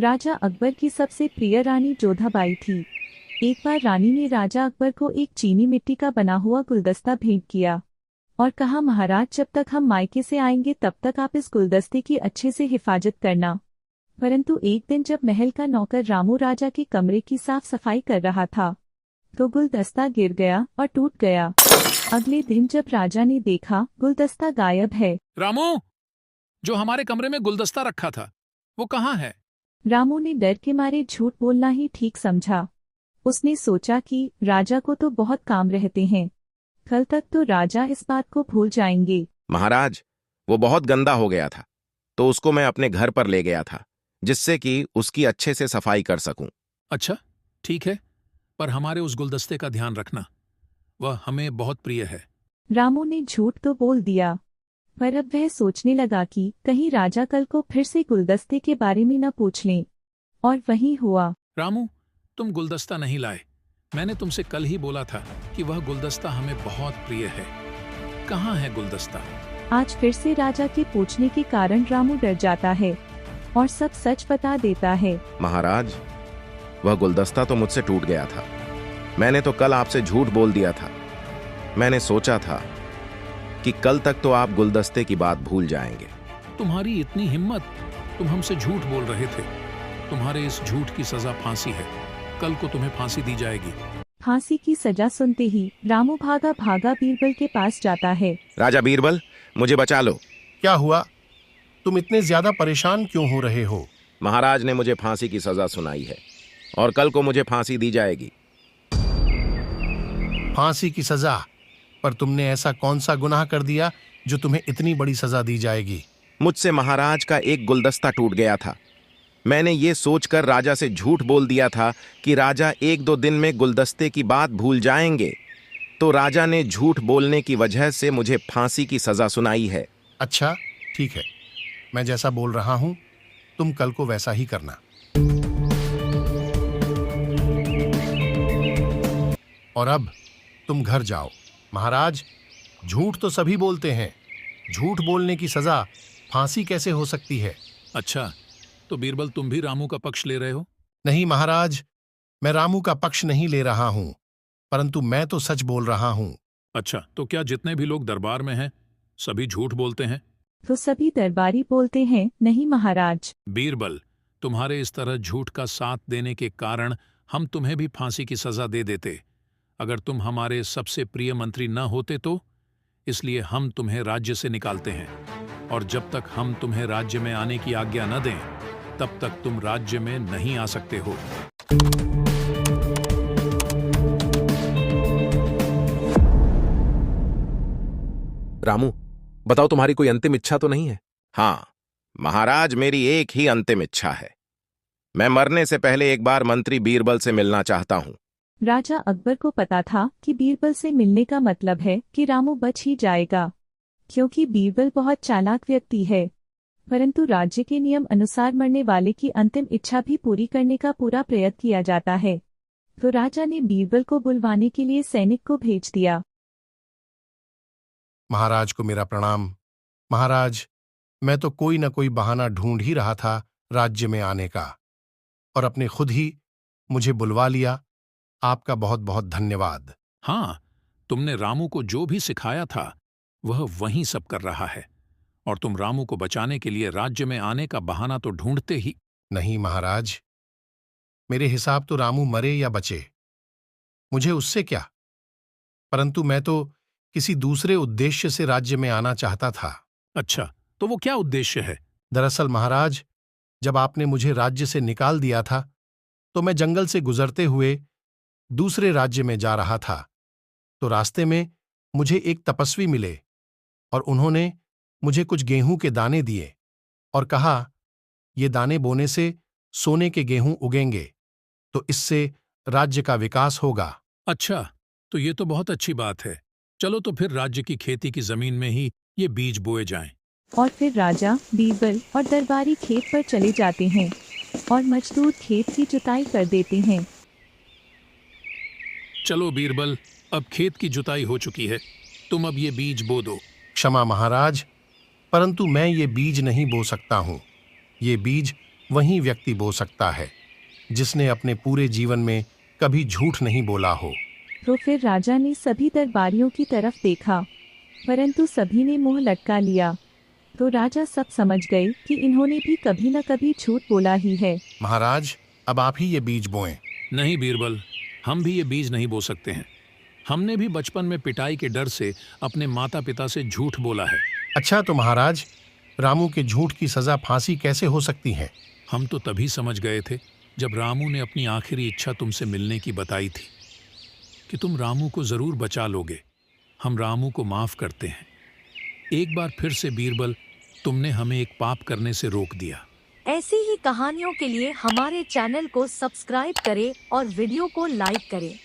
राजा अकबर की सबसे प्रिय रानी जोधाबाई थी। एक बार रानी ने राजा अकबर को एक चीनी मिट्टी का बना हुआ गुलदस्ता भेंट किया और कहा, महाराज, जब तक हम मायके से आएंगे तब तक आप इस गुलदस्ते की अच्छे से हिफाजत करना। परंतु एक दिन जब महल का नौकर रामू राजा के कमरे की साफ सफाई कर रहा था तो गुलदस्ता गिर गया और टूट गया। अगले दिन जब राजा ने देखा, गुलदस्ता गायब है। रामू, जो हमारे कमरे में गुलदस्ता रखा था वो कहाँ है? रामू ने डर के मारे झूठ बोलना ही ठीक समझा। उसने सोचा कि राजा को तो बहुत काम रहते हैं, कल तक तो राजा इस बात को भूल जाएंगे। महाराज, वो बहुत गंदा हो गया था तो उसको मैं अपने घर पर ले गया था जिससे कि उसकी अच्छे से सफाई कर सकूं। अच्छा, ठीक है, पर हमारे उस गुलदस्ते का ध्यान रखना, वह हमें बहुत प्रिय है। रामू ने झूठ तो बोल दिया, पर अब वह सोचने लगा कि कहीं राजा कल को फिर से गुलदस्ते के बारे में न पूछ लें। और वही हुआ। रामू, तुम गुलदस्ता नहीं लाए। मैंने तुमसे कल ही बोला था कि वह गुलदस्ता हमें बहुत प्रिय है। कहाँ है गुलदस्ता? आज फिर से राजा के पूछने के कारण रामू डर जाता है और सब सच बता देता है। महाराज, वह गुलदस्ता तो मुझसे टूट गया था। मैंने तो कल आपसे झूठ बोल दिया था। मैंने सोचा था कि कल तक तो आप गुलदस्ते की बात भूल जाएंगे। तुम्हारी इतनी हिम्मत! तुम हमसे झूठ बोल रहे थे। तुम्हारे इस झूठ की सजा फांसी है। कल को तुम्हें फांसी दी जाएगी। फांसी की सजा सुनते ही रामू भागा भागा बीरबल के पास जाता है। राजा बीरबल, मुझे बचा लो। क्या हुआ? तुम इतने ज्यादा परेशान क्यों हो रहे हो? महाराज ने मुझे फांसी की सजा सुनाई है और कल को मुझे फांसी दी जाएगी। फांसी की सजा? पर तुमने ऐसा कौन सा गुनाह कर दिया जो तुम्हें इतनी बड़ी सजा दी जाएगी? मुझसे महाराज का एक गुलदस्ता टूट गया था। मैंने ये सोचकर राजा से झूठ बोल दिया था कि राजा 1-2 दिन में गुलदस्ते की बात भूल जाएंगे, तो राजा ने झूठ बोलने की वजह से मुझे फांसी की सजा सुनाई है। अच्छा, ठीक है, मैं जैसा बोल रहा हूं तुम कल को वैसा ही करना। और अब तुम घर जाओ। महाराज, झूठ तो सभी बोलते हैं, झूठ बोलने की सजा फांसी कैसे हो सकती है? अच्छा, तो बीरबल, तुम भी रामू का पक्ष ले रहे हो? नहीं महाराज, मैं रामू का पक्ष नहीं ले रहा हूं, परंतु मैं तो सच बोल रहा हूं। अच्छा, तो क्या जितने भी लोग दरबार में हैं सभी झूठ बोलते हैं? तो सभी दरबारी बोलते हैं, नहीं महाराज। बीरबल, तुम्हारे इस तरह झूठ का साथ देने के कारण हम तुम्हें भी फांसी की सजा दे देते। अगर तुम हमारे सबसे प्रिय मंत्री न होते तो, इसलिए हम तुम्हें राज्य से निकालते हैं और जब तक हम तुम्हें राज्य में आने की आज्ञा न दें तब तक तुम राज्य में नहीं आ सकते हो। रामू, बताओ, तुम्हारी कोई अंतिम इच्छा तो नहीं है? हाँ महाराज, मेरी एक ही अंतिम इच्छा है। मैं मरने से पहले एक बार मंत्री बीरबल से मिलना चाहता हूँ। राजा अकबर को पता था कि बीरबल से मिलने का मतलब है कि रामू बच ही जाएगा, क्योंकि बीरबल बहुत चालाक व्यक्ति है। परंतु राज्य के नियम अनुसार मरने वाले की अंतिम इच्छा भी पूरी करने का पूरा प्रयत्न किया जाता है। तो राजा ने बीरबल को बुलवाने के लिए सैनिक को भेज दिया। महाराज को मेरा प्रणाम। महाराज, मैं तो कोई न कोई बहाना ढूंढ ही रहा था राज्य में आने का, और अपने खुद ही मुझे बुलवा लिया। आपका बहुत बहुत धन्यवाद। हाँ, तुमने रामू को जो भी सिखाया था वह वहीं सब कर रहा है, और तुम रामू को बचाने के लिए राज्य में आने का बहाना तो ढूंढते ही। नहीं महाराज, मेरे हिसाब तो रामू मरे या बचे, मुझे उससे क्या, परंतु मैं तो किसी दूसरे उद्देश्य से राज्य में आना चाहता था। अच्छा, तो वो क्या उद्देश्य है? दरअसल महाराज, जब आपने मुझे राज्य से निकाल दिया था तो मैं जंगल से गुजरते हुए दूसरे राज्य में जा रहा था, तो रास्ते में मुझे एक तपस्वी मिले और उन्होंने मुझे कुछ गेहूं के दाने दिए और कहा, ये दाने बोने से सोने के गेहूं उगेंगे, तो इससे राज्य का विकास होगा। अच्छा, तो ये तो बहुत अच्छी बात है। चलो, तो फिर राज्य की खेती की जमीन में ही ये बीज बोए जाएं। और फिर राजा, बीरबल और दरबारी खेत पर चले जाते हैं और मजदूर खेत की जुताई कर देते हैं। चलो बीरबल, अब खेत की जुताई हो चुकी है, तुम अब ये बीज बो दो। क्षमा महाराज, परंतु मैं ये बीज नहीं बो सकता हूं। ये बीज वही व्यक्ति बो सकता है जिसने अपने पूरे जीवन में कभी झूठ नहीं बोला हो। तो फिर राजा ने सभी दरबारियों की तरफ देखा, परंतु सभी ने मुंह लटका लिया। तो राजा सब समझ गए कि इन्होंने भी कभी न कभी झूठ बोला ही है। महाराज, अब आप ही ये बीज बोएं। नहीं बीरबल, हम भी ये बीज नहीं बो सकते हैं। हमने भी बचपन में पिटाई के डर से अपने माता पिता से झूठ बोला है। अच्छा, तो महाराज, रामू के झूठ की सजा फांसी कैसे हो सकती है? हम तो तभी समझ गए थे जब रामू ने अपनी आखिरी इच्छा तुमसे मिलने की बताई थी कि तुम रामू को जरूर बचा लोगे। हम रामू को माफ करते हैं। एक बार फिर से बीरबल, तुमने हमें एक पाप करने से रोक दिया। ऐसी ही कहानियों के लिए हमारे चैनल को सब्सक्राइब करें और वीडियो को लाइक करें।